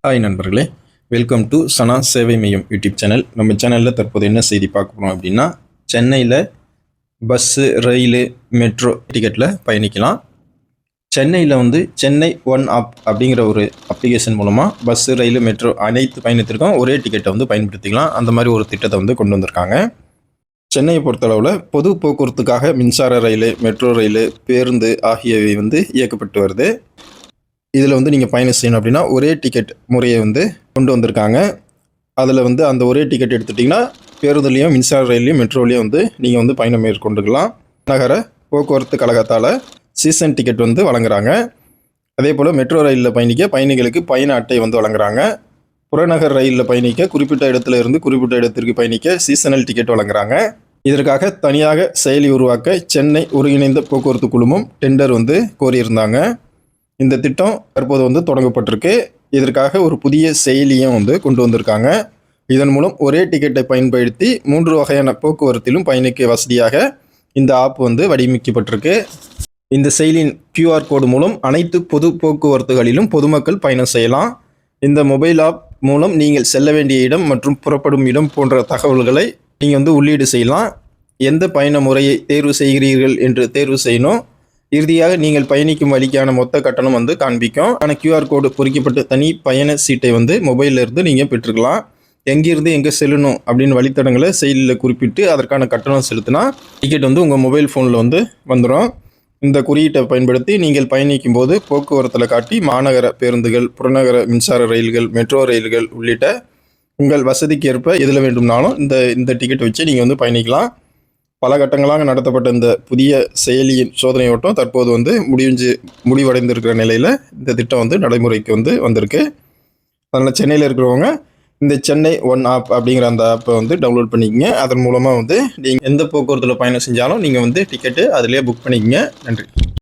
Hi நண்பர்களே, welcome to சனா சேவை மையம் யூடியூப் சேனல். நம்ம சேனலில் தற்போது என்ன செய்தி பார்க்க போகிறோம் அப்படின்னா, சென்னையில் பஸ்ஸு, ரயிலு, மெட்ரோ டிக்கெட்டில் பயணிக்கலாம். சென்னையில் சென்னை ஒன் ஆப் அப்படிங்கிற ஒரு அப்ளிகேஷன் மூலமாக பஸ்ஸு, ரயிலு, மெட்ரோ அனைத்து பயணத்திற்கும் ஒரே டிக்கெட்டை பயன்படுத்திக்கலாம். அந்த மாதிரி ஒரு திட்டத்தை கொண்டு வந்திருக்காங்க. சென்னையை பொறுத்தளவில் பொது போக்குவரத்துக்காக மின்சார ரயில், மெட்ரோ ரயில், பேருந்து ஆகியவை இயக்கப்பட்டு வருது. இதில் நீங்கள் பயணம் செய்யணும் அப்படின்னா ஒரே டிக்கெட் முறையை கொண்டு வந்திருக்காங்க. அதில் அந்த ஒரே டிக்கெட் எடுத்துட்டிங்கன்னா பேருந்துலேயும், மின்சார ரயிலையும், மெட்ரோலையும் நீங்கள் பயணம் மேற்கொண்டுக்கலாம். நகர போக்குவரத்து கழகத்தால் சீசன் டிக்கெட் வழங்குறாங்க. அதே போல் மெட்ரோ ரயிலில் பயணிக்க பயணிகளுக்கு பயண அட்டை வழங்குறாங்க. புறநகர் ரயிலில் பயணிக்க குறிப்பிட்ட இடத்துல இருந்து குறிப்பிட்ட இடத்திற்கு பயணிக்க சீசனல் டிக்கெட் வழங்குறாங்க. இதற்காக தனியாக செயலி உருவாக்க சென்னை ஒருங்கிணைந்த போக்குவரத்து குழுமம் டெண்டர் கோரியிருந்தாங்க. இந்த திட்டம் தற்போது தொடங்கப்பட்டிருக்கு. இதற்காக ஒரு புதிய செயலியும் கொண்டு வந்திருக்காங்க. இதன் மூலம் ஒரே டிக்கெட்டை பயன்படுத்தி 3 வகையான போக்குவரத்திலும் பயணிக்க வசதியாக இந்த ஆப் வடிவமைக்கப்பட்டிருக்கு. இந்த செயலியின் QR கோடு மூலம் அனைத்து பொது போக்குவரத்துகளிலும் பொதுமக்கள் பயணம் செய்யலாம். இந்த மொபைல் ஆப் மூலம் நீங்கள் செல்ல வேண்டிய இடம் மற்றும் புறப்படும் இடம் போன்ற தகவல்களை நீங்கள் உள்ளீடு செய்யலாம். எந்த பயண முறையை தேர்வு செய்கிறீர்கள் என்று தேர்வு செய்யணும். இறுதியாக நீங்கள் பயணிக்கும் வழிக்கான மொத்த கட்டணம் காண்பிக்கும். ஆனால் QR கோடு பொறிக்கப்பட்ட தனி பயண சீட்டை மொபைலில் இருந்து நீங்கள் பெற்றுக்கலாம். எங்கிருந்து எங்கே செல்லணும் அப்படின்னு வழித்தடங்களை செயலியில் குறிப்பிட்டு அதற்கான கட்டணம் செலுத்தினா டிக்கெட் உங்கள் மொபைல் ஃபோனில் வந்துடும். இந்த குறியீட்டை பயன்படுத்தி நீங்கள் பயணிக்கும் போது போக்குவரத்தில் காட்டி மாநகர பேருந்துகள், புறநகர மின்சார ரயில்கள், மெட்ரோ ரயில்கள் உள்ளிட்ட உங்கள் வசதிக்கு ஏற்ப எதில் வேண்டும்னாலும் இந்த டிக்கெட் வச்சு நீங்கள் பயணிக்கலாம். பல கட்டங்களாக நடத்தப்பட்ட இந்த புதிய செயலியின் சோதனை ஓட்டம் தற்போது முடிவடைந்திருக்கிற நிலையில் இந்த திட்டம் நடைமுறைக்கு வந்திருக்கு. அதனால் சென்னையில் இருக்கிறவங்க இந்த சென்னை ஒன் ஆப் அப்படிங்கிற அந்த ஆப்பை டவுன்லோட் பண்ணிக்கங்க. அதன் மூலமாக நீங்கள் எந்த போக்குவரத்தில் பயணம் செஞ்சாலும் நீங்கள் டிக்கெட்டு அதிலே புக் பண்ணிக்கங்க. நன்றி.